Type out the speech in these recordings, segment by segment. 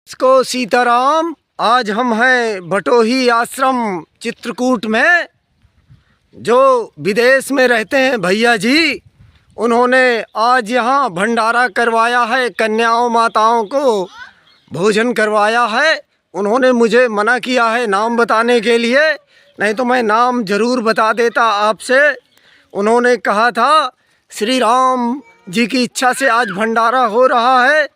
इसको सीताराम। आज हम हैं भटोही आश्रम चित्रकूट में। जो विदेश में रहते हैं भैया जी, उन्होंने आज यहाँ भंडारा करवाया है, कन्याओं माताओं को भोजन करवाया है। उन्होंने मुझे मना किया है नाम बताने के लिए, नहीं तो मैं नाम ज़रूर बता देता आपसे। उन्होंने कहा था श्री राम जी की इच्छा से आज भंडारा हो रहा है,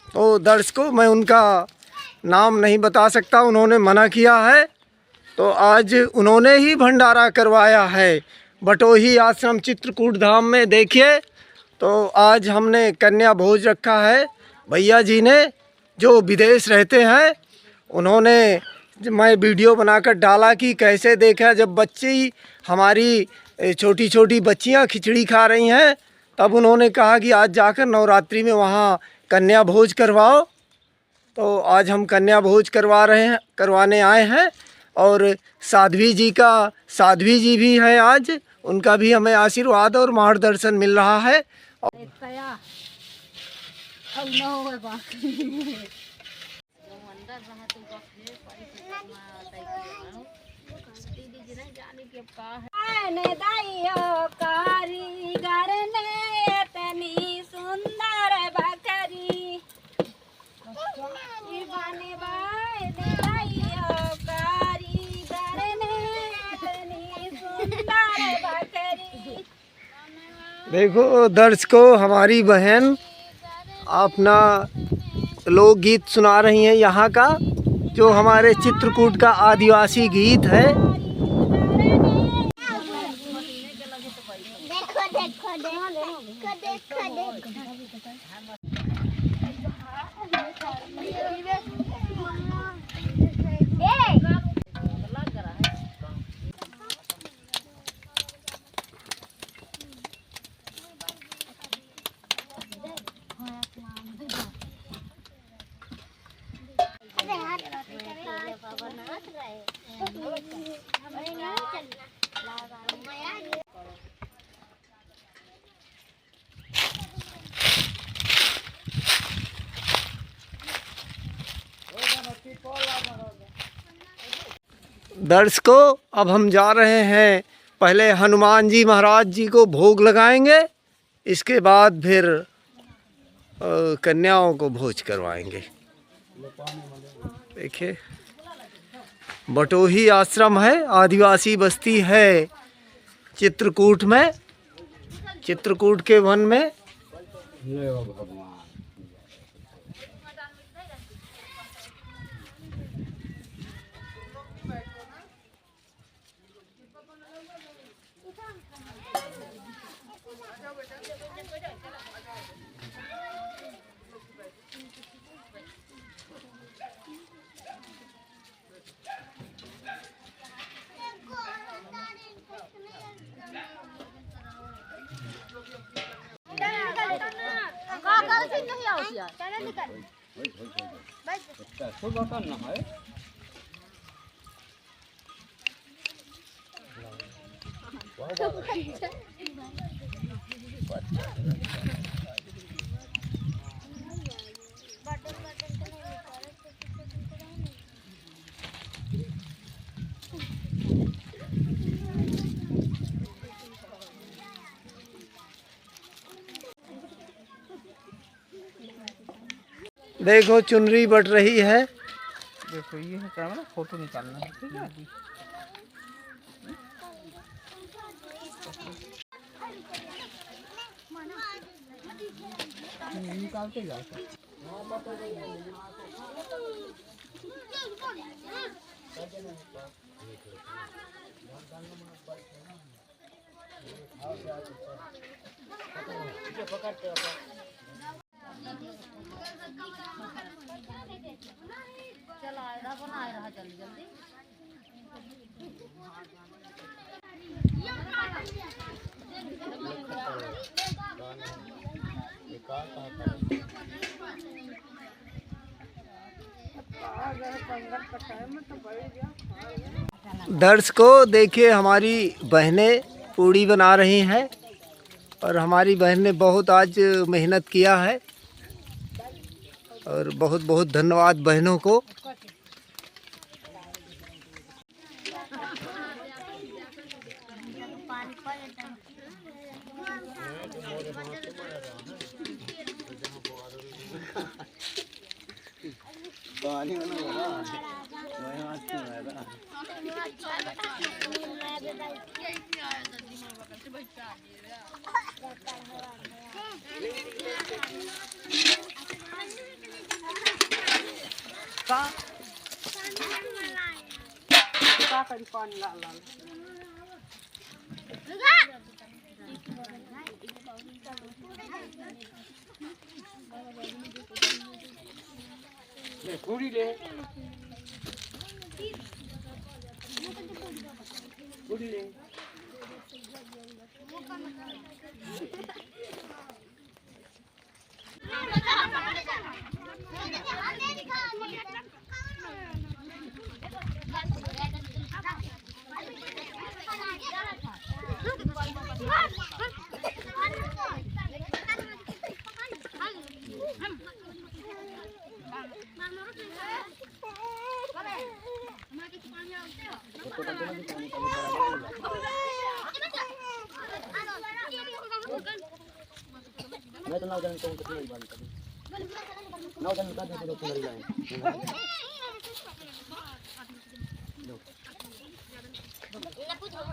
तो दर्शकों मैं उनका नाम नहीं बता सकता, उन्होंने मना किया है। तो आज उन्होंने ही भंडारा करवाया है भटोही आश्रम चित्रकूट धाम में। देखिए, तो आज हमने कन्या भोज रखा है। भैया जी ने जो विदेश रहते हैं, उन्होंने मैं वीडियो बनाकर डाला कि कैसे देखा जब बच्ची हमारी छोटी छोटी बच्चियां खिचड़ी खा रही हैं, तब उन्होंने कहा कि आज जाकर नवरात्रि में वहाँ कन्या भोज करवाओ। तो आज हम कन्या भोज करवाने आए हैं। और साध्वी जी भी है आज, उनका भी हमें आशीर्वाद और मार्गदर्शन मिल रहा है। देखो दर्शकों, हमारी बहन अपना लोकगीत सुना रही हैं यहाँ का, जो हमारे चित्रकूट का आदिवासी गीत है। देखो देखो देखो देखो देखो। दर्शकों, अब हम जा रहे हैं, पहले हनुमान जी महाराज जी को भोग लगाएंगे, इसके बाद फिर कन्याओं को भोज करवाएंगे। देखिए, भटोही आश्रम है, आदिवासी बस्ती है चित्रकूट में, चित्रकूट के वन में। देखो चुनरी बट रही है। देखो ये है कैमरा, फोटो निकालना है, ठीक है। निकालते जाओ। चला बनाए रहा जल्दी जल्दी। दर्शकों देखिए, हमारी बहनें पूड़ी बना रही हैं और हमारी बहन ने बहुत आज मेहनत किया है। और बहुत बहुत धन्यवाद बहनों को। मैं तो ना जाने तो कितनी बड़ी बात करूं ना जाने का तो तुम्हारी लाइन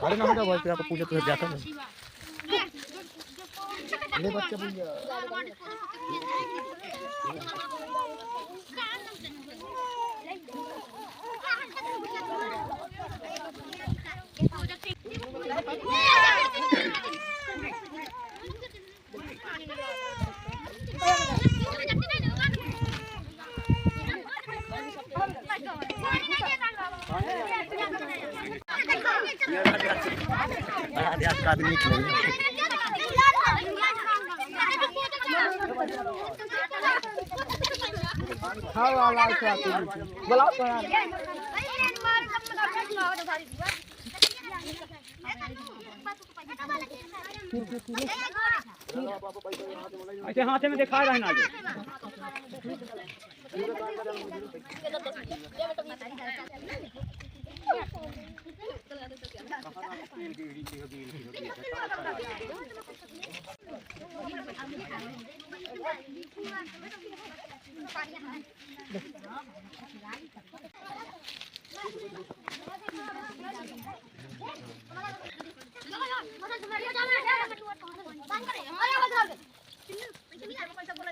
अरे ना हटा भाई फिर आपको पूछे तो जाता है ले बच्चा भैया आदमी अच्छा हाथ में दिखा रहे ना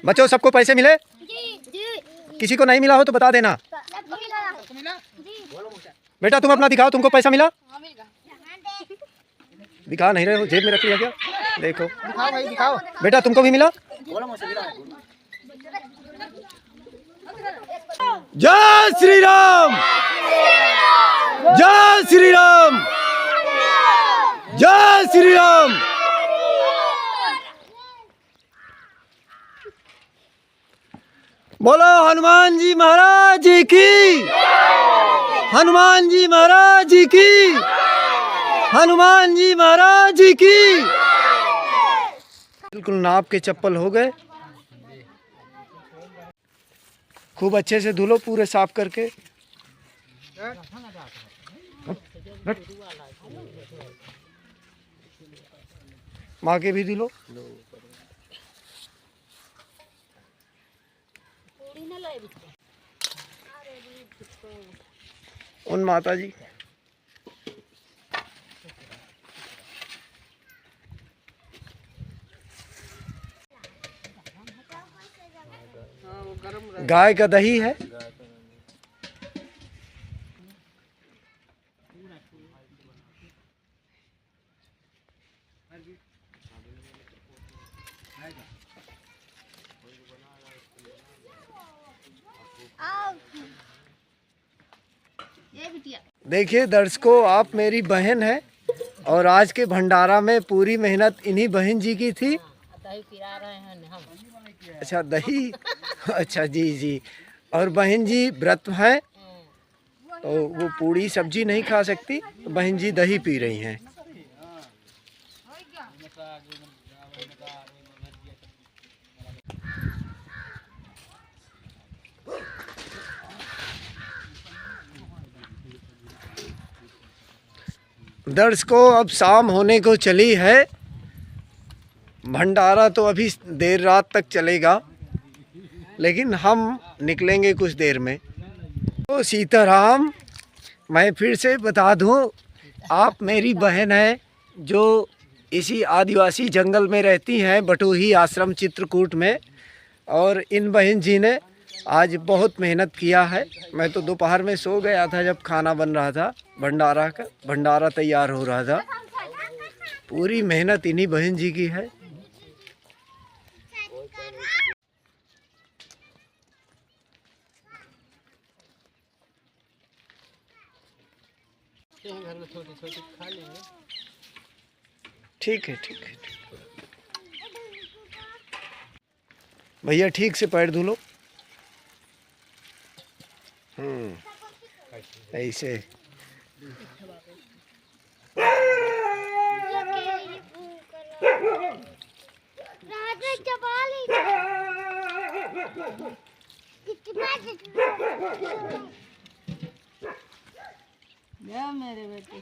बच्चों सबको पैसे मिले? किसी को नहीं मिला हो तो बता देना। बेटा तुम अपना दिखाओ, तुमको पैसा मिला? दिखा नहीं रहे हो, जेब में रख लिया क्या? देखो दिखाओ भाई दिखाओ। बेटा तुमको भी मिला? जय श्री राम, जय श्री राम, जय श्री राम। बोलो हनुमान जी महाराज की, हनुमान जी महाराज की, हनुमान जी महाराज की। बिल्कुल नाप के चप्पल हो गए, खूब अच्छे से धुलो पूरे साफ करके। माँ के भी धुलो। उन माता जी गाय का दही है। देखिए दर्शकों, आप मेरी बहन है और आज के भंडारा में पूरी मेहनत इन्हीं बहन जी की थी। दही पिला रहे हैं हम। अच्छा दही, अच्छा जी जी। और बहन जी व्रत हैं तो वो पूरी सब्जी नहीं खा सकती, तो बहन जी दही पी रही हैं। दर्शकों, अब शाम होने को चली है। भंडारा तो अभी देर रात तक चलेगा, लेकिन हम निकलेंगे कुछ देर में। तो सीताराम, मैं फिर से बता दूं, आप मेरी बहन है जो इसी आदिवासी जंगल में रहती हैं, बटोही आश्रम चित्रकूट में। और इन बहन जी ने आज बहुत मेहनत किया है। मैं तो दोपहर में सो गया था जब खाना बन रहा था, भंडारा तैयार हो रहा था। पूरी मेहनत इन्हीं बहन जी की है। घर में छोटी छोटी खा लेंगे। ठीक है, ठीक है। भैया ठीक से पैर धो लो। ऐसे मेरे बेटे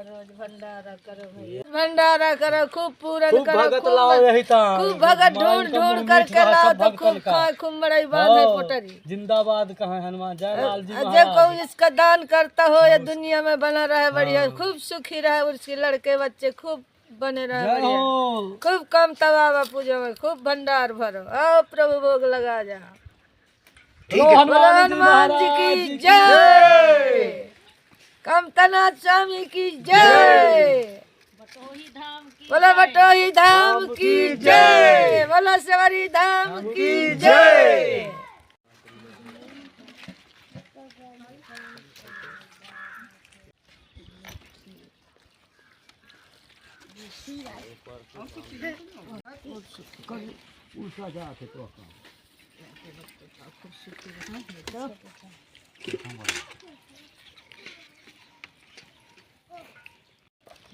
रोज भंडारा करो भैया, भंडारा करो, खूब पूरन करो, खूब भगत ढूंढ ढूंढ करके लाओ तो खूब खाए, खूब मड़ई बांधे पोटरी। जिंदाबाद कहाँ हनुमान जय लाल जी देखो इसका दान करता हो या दुनिया में बना रहे बढ़िया, खूब सुखी रहे, उसके लड़के बच्चे खूब बने रहे बढ़िया, खूब कम तवा पूजा में खूब भंडार भरो। आओ प्रभु भोग लगा जा। बोलो हनुमान जी की जय, कमतनाथ स्वामी की जय, बोलो बटोही धाम की जय, बोलो सवारी धाम की जय।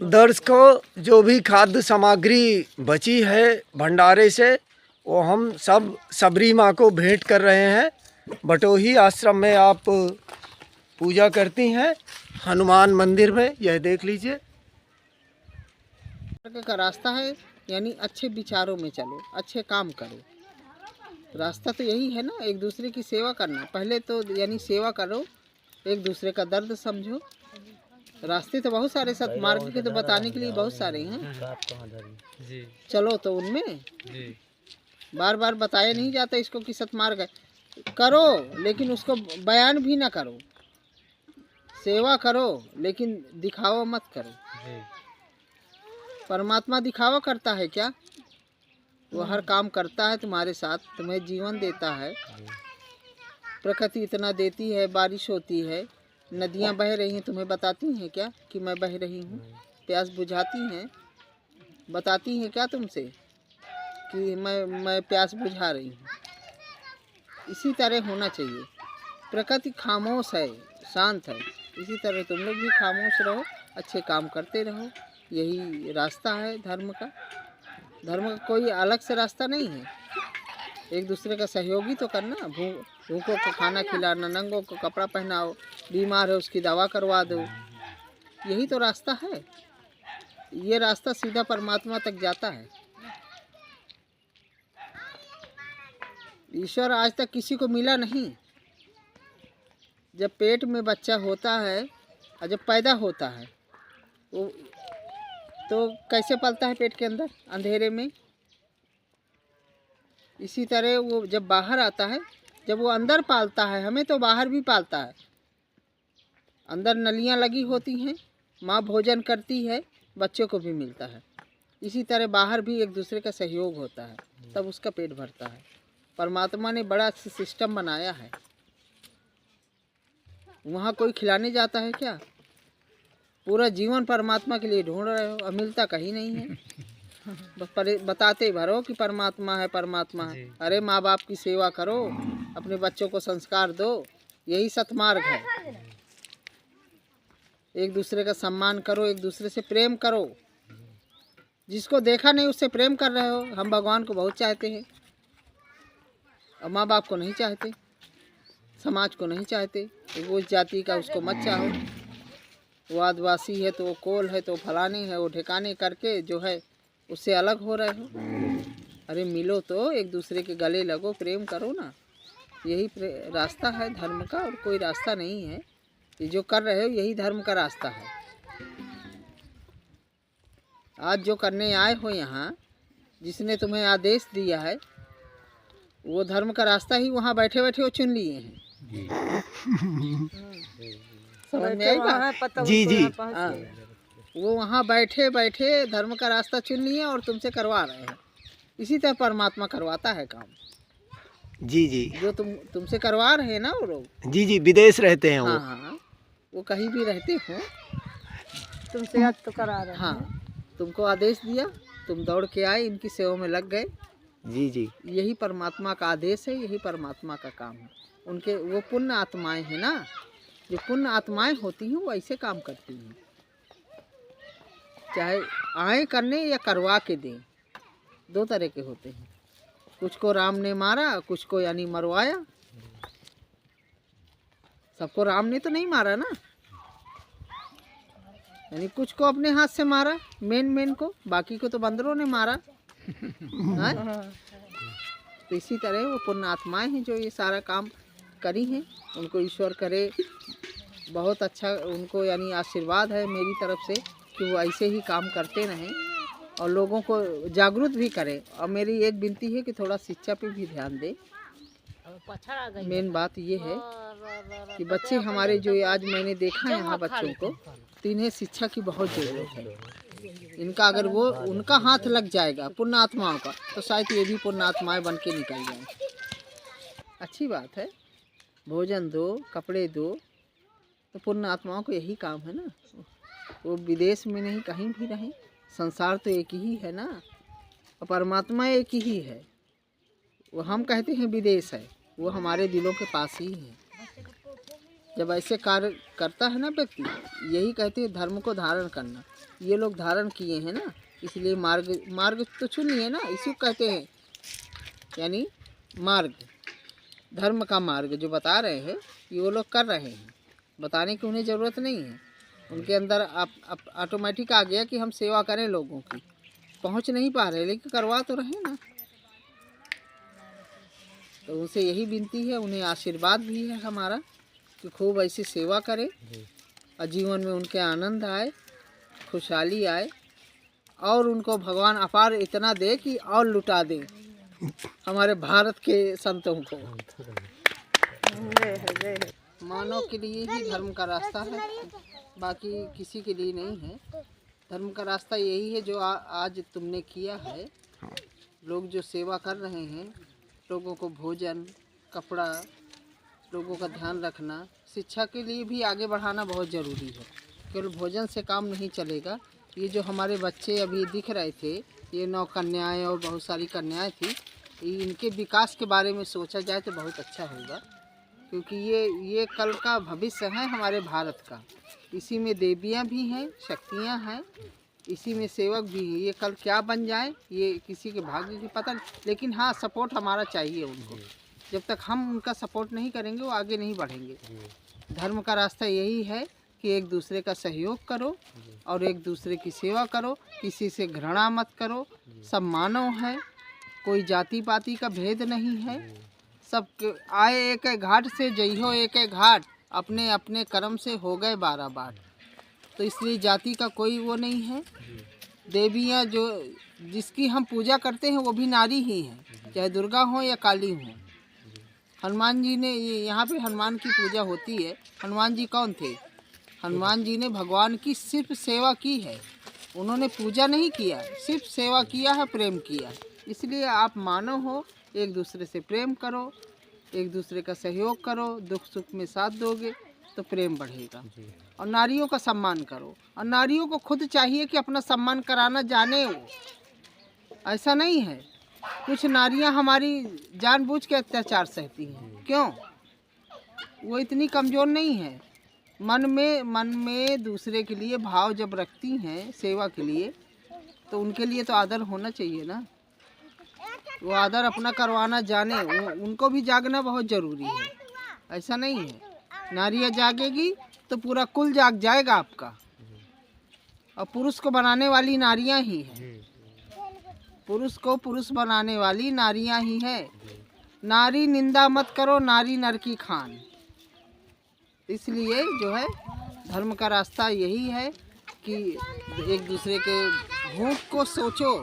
दर्शकों, जो भी खाद्य सामग्री बची है भंडारे से, वो हम सब सबरी माँ को भेंट कर रहे हैं। बटोही आश्रम में आप पूजा करती हैं, हनुमान मंदिर में, यह देख लीजिए। का रास्ता है, यानी अच्छे विचारों में चलो, अच्छे काम करो। रास्ता तो यही है ना, एक दूसरे की सेवा करना। पहले तो यानी सेवा करो, एक दूसरे का दर्द समझो। रास्ते तो बहुत सारे, सतमार्ग के तो बताने के लिए बहुत सारे हैं। चलो तो उनमें बार बार बताया नहीं जाता इसको कि सतमार्ग है। करो लेकिन उसको बयान भी ना करो। सेवा करो लेकिन दिखावा मत करो। परमात्मा दिखावा करता है क्या? वो हर काम करता है तुम्हारे साथ, तुम्हें जीवन देता है। प्रकृति इतना देती है, बारिश होती है, नदियाँ बह रही हैं, तुम्हें बताती हैं क्या कि मैं बह रही हूँ? प्यास बुझाती हैं, बताती हैं क्या तुमसे कि मैं प्यास बुझा रही हूँ? इसी तरह होना चाहिए। प्रकृति खामोश है, शांत है, इसी तरह तुम लोग भी खामोश रहो, अच्छे काम करते रहो। यही रास्ता है धर्म का। धर्म का कोई अलग से रास्ता नहीं है। एक दूसरे का सहयोगी तो करना। भूखों को खाना खिलाना, नंगों को कपड़ा पहनाओ, बीमार है उसकी दवा करवा दो, यही तो रास्ता है। ये रास्ता सीधा परमात्मा तक जाता है। ईश्वर आज तक किसी को मिला नहीं। जब पेट में बच्चा होता है और जब पैदा होता है वो तो कैसे पलता है पेट के अंदर अंधेरे में? इसी तरह वो जब बाहर आता है, जब वो अंदर पालता है हमें, तो बाहर भी पालता है। अंदर नलियाँ लगी होती हैं, माँ भोजन करती है, बच्चों को भी मिलता है। इसी तरह बाहर भी एक दूसरे का सहयोग होता है, तब उसका पेट भरता है। परमात्मा ने बड़ा सिस्टम बनाया है। वहाँ कोई खिलाने जाता है क्या? पूरा जीवन परमात्मा के लिए ढूंढ रहे हो और मिलता कहीं नहीं है। बस बताते भरो कि परमात्मा है, परमात्मा है। अरे माँ बाप की सेवा करो, अपने बच्चों को संस्कार दो, यही सतमार्ग है। एक दूसरे का सम्मान करो, एक दूसरे से प्रेम करो, जिसको देखा नहीं उससे प्रेम कर रहे हो। हम भगवान को बहुत चाहते हैं और माँ बाप को नहीं चाहते, समाज को नहीं चाहते। तो वो उस जाति का उसको मत चाहो। वो आदिवासी है तो वो कोल है तो फलाने है वो ठिकाने करके जो है उससे अलग हो रहे हो। अरे मिलो तो एक दूसरे के गले लगो, प्रेम करो ना। यही रास्ता है धर्म का, और कोई रास्ता नहीं है। ये जो कर रहे हो यही धर्म का रास्ता है। आज जो करने आए हो यहाँ, जिसने तुम्हें आदेश दिया है, वो धर्म का रास्ता ही वहाँ बैठे बैठे वो चुन लिए हैं। समझ में आएगा? जी जी। हाँ, वो वहाँ बैठे बैठे धर्म का रास्ता चुन लिए और तुमसे करवा रहे हैं। इसी तरह परमात्मा करवाता है काम। जी जी। जो तुमसे करवा रहे हैं ना वो लोग। जी जी, विदेश रहते हैं वो। हाँ हाँ, वो कहीं भी रहते हो, तुमसे आज तो करा रहे हैं। हाँ, तुमको आदेश दिया, तुम दौड़ के आए, इनकी सेवा में लग गए। जी जी। यही परमात्मा का आदेश है, यही परमात्मा का काम है। उनके वो पुण्य आत्माएं हैं ना, जो पुण्य आत्माएं होती हैं वो ऐसे काम करती हैं। चाहे आए करने या करवा के दें, दो तरह के होते हैं। कुछ को राम ने मारा, कुछ को यानी मरवाया। सबको राम ने तो नहीं मारा ना, यानी कुछ को अपने हाथ से मारा, मेन को, बाकी को तो बंदरों ने मारा। हाँ? तो इसी तरह वो पुण्य आत्माएं हैं जो ये सारा काम करी हैं। उनको ईश्वर करे बहुत अच्छा, उनको यानी आशीर्वाद है मेरी तरफ से कि वो ऐसे ही काम करते रहें और लोगों को जागरूक भी करें। और मेरी एक विनती है कि थोड़ा शिक्षा पे भी ध्यान दें। मेन बात ये है कि बच्चे हमारे जो आज मैंने देखा है यहाँ बच्चों को, तो इन्हें शिक्षा की बहुत ज़रूरत है। इनका अगर वो उनका हाथ लग जाएगा पुण्य आत्माओं का, तो शायद ये भी पुण्य आत्माएं बन के निकल जाएं। अच्छी बात है, भोजन दो, कपड़े दो, तो पुण्य आत्माओं को यही काम है ना। वो विदेश में नहीं कहीं भी रहें, संसार तो एक ही है ना, और परमात्मा एक ही है। वो हम कहते हैं विदेश है, वो हमारे दिलों के पास ही है। जब ऐसे कार्य करता है ना व्यक्ति, यही कहते हैं धर्म को धारण करना। ये लोग धारण किए हैं ना, इसलिए मार्ग तो चुन लिए ना, इसी को कहते हैं यानी मार्ग, धर्म का मार्ग जो बता रहे हैं ये वो लोग कर रहे हैं। बताने की उन्हें ज़रूरत नहीं है, उनके अंदर ऑटोमेटिक आ गया कि हम सेवा करें लोगों की। पहुंच नहीं पा रहे लेकिन करवा तो रहे ना। तो उनसे यही विनती है, उन्हें आशीर्वाद भी है हमारा कि खूब ऐसी सेवा करें और जीवन में उनके आनंद आए, खुशहाली आए, और उनको भगवान अपार इतना दे कि और लुटा दे हमारे भारत के संतों को। मानव के लिए ही धर्म का रास्ता है, बाकी किसी के लिए नहीं है। धर्म का रास्ता यही है जो आज तुमने किया है। लोग जो सेवा कर रहे हैं, लोगों को भोजन, कपड़ा, लोगों का ध्यान रखना, शिक्षा के लिए भी आगे बढ़ाना बहुत ज़रूरी है। केवल भोजन से काम नहीं चलेगा। ये जो हमारे बच्चे अभी दिख रहे थे, ये 9 कन्याएं और बहुत सारी कन्याएं थी, इनके विकास के बारे में सोचा जाए तो बहुत अच्छा होगा, क्योंकि ये कल का भविष्य है हमारे भारत का। इसी में देवियाँ भी हैं, शक्तियाँ हैं, इसी में सेवक भी हैं। ये कल क्या बन जाए ये किसी के भाग्य की पता नहीं, लेकिन हाँ सपोर्ट हमारा चाहिए उनको। जब तक हम उनका सपोर्ट नहीं करेंगे वो आगे नहीं बढ़ेंगे। धर्म का रास्ता यही है कि एक दूसरे का सहयोग करो और एक दूसरे की सेवा करो, किसी से घृणा मत करो। सब मानव है, कोई जाति पाति का भेद नहीं है। सब आए एक घाट से, जइहो एक घाट, अपने अपने कर्म से हो गए 12 बाट। तो इसलिए जाति का कोई वो नहीं है। देवियाँ जो जिसकी हम पूजा करते हैं वो भी नारी ही हैं, चाहे दुर्गा हो या काली हो। हनुमान जी ने यहाँ पे हनुमान की पूजा होती है। हनुमान जी कौन थे? हनुमान जी ने भगवान की सिर्फ सेवा की है, उन्होंने पूजा नहीं किया, सिर्फ सेवा किया है, प्रेम किया। इसलिए आप मानव हो, एक दूसरे से प्रेम करो, एक दूसरे का सहयोग करो, दुख सुख में साथ दोगे तो प्रेम बढ़ेगा। और नारियों का सम्मान करो, और नारियों को खुद चाहिए कि अपना सम्मान कराना जाने। वो ऐसा नहीं है, कुछ नारियां हमारी जानबूझ के अत्याचार सहती हैं। क्यों? वो इतनी कमज़ोर नहीं है। मन में दूसरे के लिए भाव जब रखती हैं सेवा के लिए, तो उनके लिए तो आदर होना चाहिए ना। वो आदर अपना करवाना जाने, उनको भी जागना बहुत ज़रूरी है। ऐसा नहीं है, नारियाँ जागेगी तो पूरा कुल जाग जाएगा आपका। और पुरुष को बनाने वाली नारियाँ ही हैं, पुरुष को पुरुष बनाने वाली नारियाँ ही है। नारी निंदा मत करो, नारी नर की खान। इसलिए जो है धर्म का रास्ता यही है कि एक दूसरे के भूख को सोचो,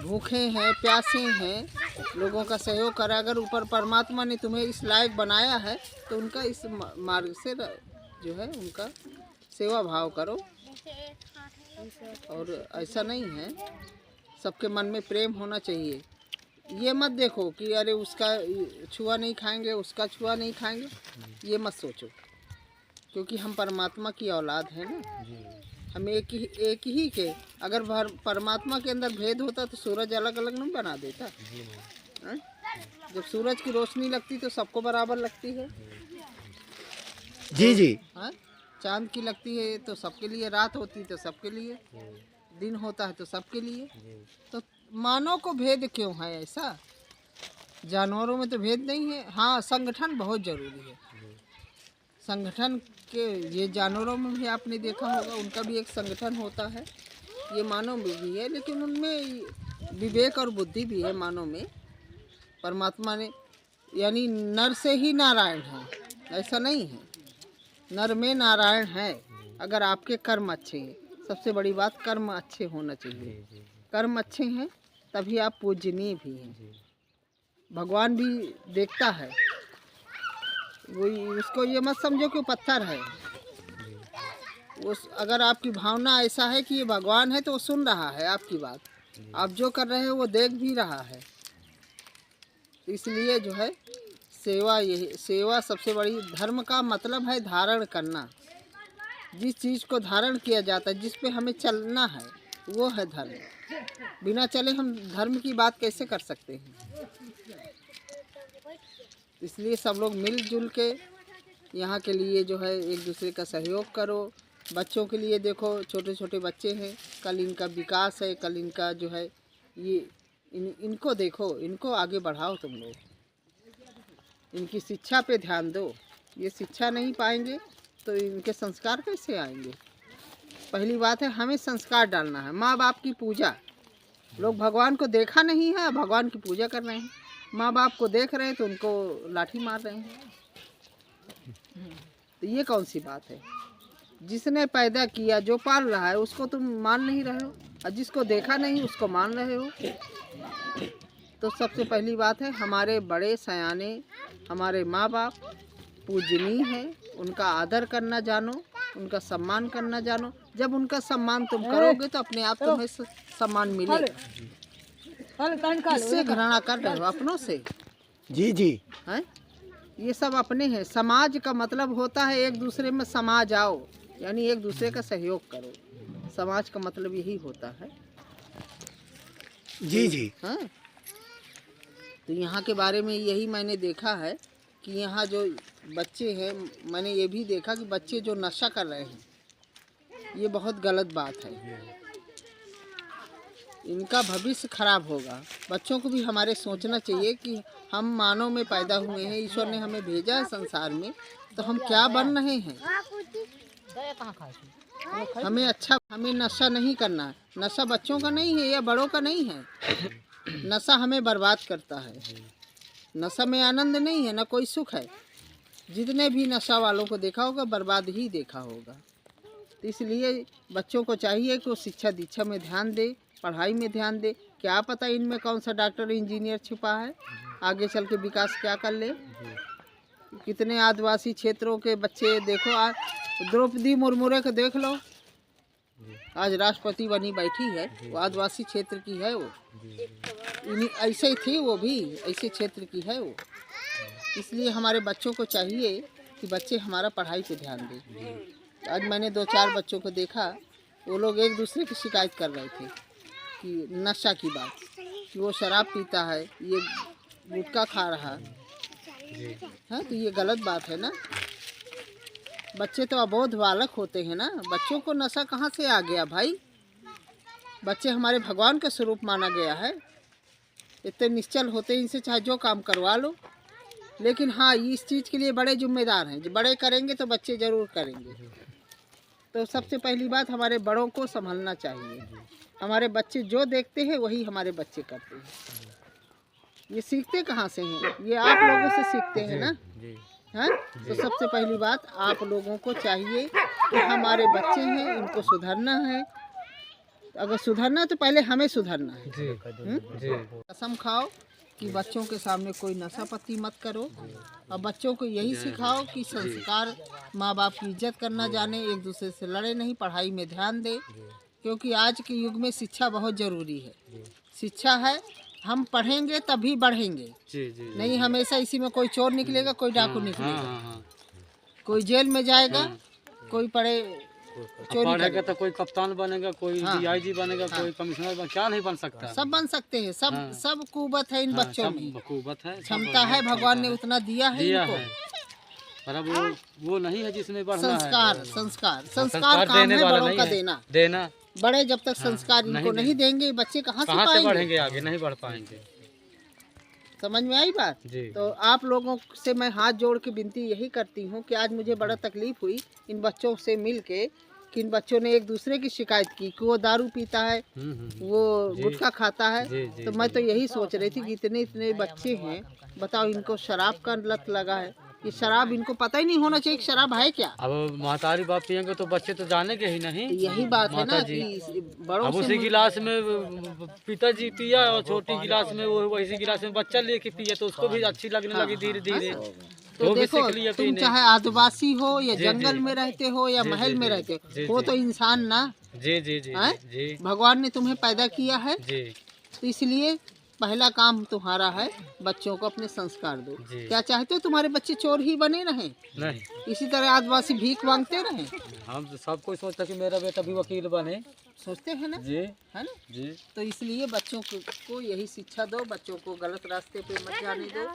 भूखे हैं, प्यासे हैं, लोगों का सहयोग करा। अगर ऊपर परमात्मा ने तुम्हें इस लायक बनाया है तो उनका इस मार्ग से जो है उनका सेवा भाव करो। और ऐसा नहीं है, सबके मन में प्रेम होना चाहिए। ये मत देखो कि अरे उसका छुआ नहीं खाएंगे, उसका छुआ नहीं खाएंगे, ये मत सोचो, क्योंकि हम परमात्मा की औलाद हैं ना। हम एक ही के, अगर परमात्मा के अंदर भेद होता तो सूरज अलग अलग नहीं बना देता। है? जब सूरज की रोशनी लगती तो सबको बराबर लगती है। जी जी। हाँ, चांद की लगती है तो सबके लिए, रात होती तो सबके लिए, दिन होता है तो सबके लिए। तो मानव को भेद क्यों है ऐसा? जानवरों में तो भेद नहीं है। हाँ, संगठन बहुत ज़रूरी है। संगठन के ये जानवरों में भी आपने देखा होगा, उनका भी एक संगठन होता है। ये मानव में भी है, लेकिन उनमें विवेक और बुद्धि भी है मानव में। परमात्मा ने यानी नर से ही नारायण है, ऐसा नहीं है। नर में नारायण है अगर आपके कर्म अच्छे हैं। सबसे बड़ी बात कर्म अच्छे होना चाहिए। कर्म अच्छे हैं तभी आप पूजनीय भी हैं। भगवान भी देखता है, वही उसको ये मत समझो कि पत्थर है। उस अगर आपकी भावना ऐसा है कि ये भगवान है तो वो सुन रहा है आपकी बात, आप जो कर रहे हो वो देख भी रहा है। इसलिए जो है सेवा, यही सेवा सबसे बड़ी। धर्म का मतलब है धारण करना। जिस चीज़ को धारण किया जाता है, जिस पे हमें चलना है, वो है धर्म। बिना चले हम धर्म की बात कैसे कर सकते हैं? इसलिए सब लोग मिलजुल के यहाँ के लिए जो है एक दूसरे का सहयोग करो। बच्चों के लिए देखो, छोटे छोटे बच्चे हैं, कल इनका विकास है, कल इनका जो है ये इनको देखो, इनको आगे बढ़ाओ तुम लोग। इनकी शिक्षा पे ध्यान दो। ये शिक्षा नहीं पाएंगे तो इनके संस्कार कैसे आएंगे? पहली बात है हमें संस्कार डालना है। माँ बाप की पूजा, लोग भगवान को देखा नहीं है, भगवान की पूजा कर रहे हैं। माँ बाप को देख रहे हैं तो उनको लाठी मार रहे हैं। तो ये कौन सी बात है? जिसने पैदा किया, जो पाल रहा है, उसको तुम मान नहीं रहे हो, और जिसको देखा नहीं उसको मान रहे हो। तो सबसे पहली बात है हमारे बड़े सयाने, हमारे माँ बाप पूजनीय है, उनका आदर करना जानो, उनका सम्मान करना जानो। जब उनका सम्मान तुम करोगे तो अपने आप तुम्हें सम्मान मिलेगा। किससे घृणा कर रहे हो? अपनों से। जी जी। हैं? ये सब अपने हैं। समाज का मतलब होता है एक दूसरे में समा जाओ, यानी एक दूसरे का सहयोग करो। समाज का मतलब यही होता है। जी जी। हाँ, तो यहाँ के बारे में यही मैंने देखा है कि यहाँ जो बच्चे हैं, मैंने ये भी देखा कि बच्चे जो नशा कर रहे हैं, ये बहुत गलत बात है। इनका भविष्य खराब होगा। बच्चों को भी हमारे सोचना चाहिए कि हम मानव में पैदा हुए हैं, ईश्वर ने हमें भेजा है संसार में, तो हम क्या बन रहे हैं। हमें अच्छा, हमें नशा नहीं करना है। नशा बच्चों का नहीं है या बड़ों का नहीं है। नशा हमें बर्बाद करता है। नशा में आनंद नहीं है, ना कोई सुख है। जितने भी नशा वालों को देखा होगा, बर्बाद ही देखा होगा। तो इसलिए बच्चों को चाहिए कि वो शिक्षा दीक्षा में ध्यान दे, पढ़ाई में ध्यान दे। क्या पता इनमें कौन सा डॉक्टर इंजीनियर छुपा है, आगे चल के विकास क्या कर ले। कितने आदिवासी क्षेत्रों के बच्चे देखो, आज द्रौपदी मुर्मू को देख लो, आज राष्ट्रपति बनी बैठी है, वो आदिवासी क्षेत्र की है। वो ऐसे ही थी, वो भी ऐसे क्षेत्र की है वो। इसलिए हमारे बच्चों को चाहिए कि बच्चे हमारा पढ़ाई पे ध्यान दें। आज मैंने 2-4 बच्चों को देखा, वो लोग एक दूसरे की शिकायत कर रहे थे कि नशा की बात, कि वो शराब पीता है, ये गुटखा खा रहा है। तो ये गलत बात है ना। बच्चे तो अबोध बालक होते हैं ना, बच्चों को नशा कहाँ से आ गया भाई? बच्चे हमारे भगवान का स्वरूप माना गया है। इतने निश्चल होते हैं, इनसे चाहे जो काम करवा लो। लेकिन हाँ, इस चीज़ के लिए बड़े जिम्मेदार हैं। जो बड़े करेंगे तो बच्चे ज़रूर करेंगे। तो सबसे पहली बात, हमारे बड़ों को संभलना चाहिए। हमारे बच्चे जो देखते हैं वही हमारे बच्चे करते हैं। ये सीखते कहाँ से हैं? ये आप लोगों से सीखते हैं ना। हैं? तो सबसे पहली बात, आप लोगों को चाहिए कि हमारे बच्चे हैं, इनको सुधरना है। अगर सुधरना है तो पहले हमें सुधरना है। कसम खाओ कि बच्चों के सामने कोई नशा पत्ती मत करो, और बच्चों को यही सिखाओ कि संस्कार, माँ बाप की इज्जत करना जाने, एक दूसरे से लड़े नहीं, पढ़ाई में ध्यान दे। क्योंकि आज के युग में शिक्षा बहुत ज़रूरी है। शिक्षा है, हम पढ़ेंगे तभी बढ़ेंगे। नहीं हमेशा इसी में कोई चोर निकलेगा, कोई डाकू निकलेगा, कोई जेल में जाएगा, कोई पढ़े चोरी पढ़ेगा तो कोई कप्तान बनेगा, कोई डीआईजी बनेगा, कोई कमिश्नर बनेगा, क्या नहीं बन सकता। सब बन सकते हैं। सब कुवत है इन बच्चों में, बखूबत है, क्षमता है, भगवान ने उतना दिया है इनको। पर अब वो नहीं है जिसमें बढ़ना संस्कार संस्कार काम है बड़ों का देना। बड़े जब तक संस्कार इनको नहीं देंगे, बच्चे कहाँ से बढ़ेंगे, आगे नहीं बढ़ पाएंगे। समझ में आई बात? तो आप लोगों से मैं हाथ जोड़ के विनती यही करती हूँ कि आज मुझे बड़ा तकलीफ हुई इन बच्चों से मिल के, कि इन बच्चों ने एक दूसरे की शिकायत की कि वो दारू पीता है, वो गुटखा खाता है। तो मैं तो यही सोच रही थी कि इतने बच्चे हैं, बताओ इनको शराब का लत लगा है। ये शराब इनको पता ही नहीं होना चाहिए कि शराब है क्या। अब महतारी बाप पियेंगे तो बच्चे तो जानेंगे ही नहीं। यही बात है ना कि बड़ों अब उसी गिलास में पिताजी पिया और छोटी गिलास में वो वैसी गिलास में बच्चा लेके पिया, तो उसको भी अच्छी लगने लगी धीरे धीरे। तो देखो, तुम चाहे आदिवासी हो या जंगल में रहते हो या महल में रहते हो, वो तो इंसान ना। जी। भगवान ने तुम्हें पैदा किया है, तो इसलिए पहला काम तुम्हारा है बच्चों को अपने संस्कार दो। क्या चाहते हो तुम्हारे बच्चे चोर ही बने रहें? नहीं। इसी तरह आदिवासी भीख मांगते रहें? हम तो सब कोई सोचता कि मेरा बेटा भी वकील बने, सोचते हैं ना जी, है ना जी। तो इसलिए बच्चों को यही शिक्षा दो, बच्चों को गलत रास्ते पे मत जाने दो,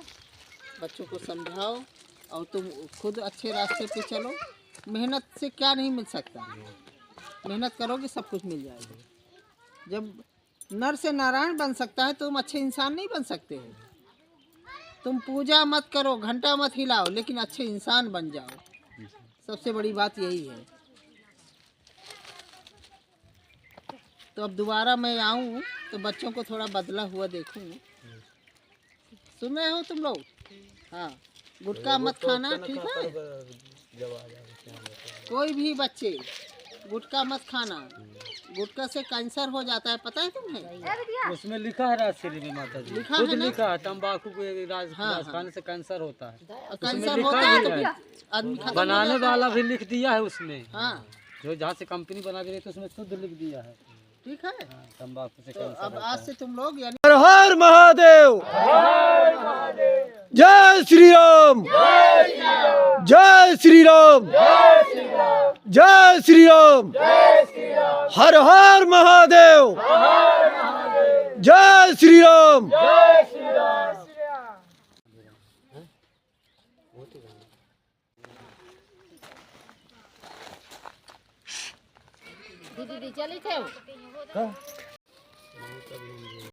बच्चों को समझाओ और तुम खुद अच्छे रास्ते पे चलो। मेहनत से क्या नहीं मिल सकता, मेहनत करोगे सब कुछ मिल जाएगा। जब नर से नारायण बन सकता है, तुम अच्छे इंसान नहीं बन सकते हो। तुम पूजा मत करो, घंटा मत हिलाओ, लेकिन अच्छे इंसान बन जाओ। सबसे बड़ी बात यही है। तो अब दोबारा मैं आऊँ तो बच्चों को थोड़ा बदला हुआ देखूँ। सुन रहे हो तुम लोग? हाँ, गुटखा मत खाना, ठीक है? कोई भी बच्चे गुटखा मत खाना, गुटखा से कैंसर हो जाता है, पता है तुम्हें? उसमें लिखा है राजश्री में माता जी, लिखा खुद है ना? लिखा है तंबाकू के खाने से कैंसर होता है। कैंसर होता है तो फिर आदमी खत्म हो बनाने जाता है। वाला भी लिख दिया है उसमें, हाँ जो जहाँ से कंपनी बना के तो उसमें शुद्ध लिख दिया है। ठीक है। तंबाकू से तो कैंसर अब होता आज है। से तुम लोग यानी हर हर महादेव, जय श्री राम, जय श्री राम, जय श्री राम, हर हर महादेव, जय श्री राम। दीदी चली थे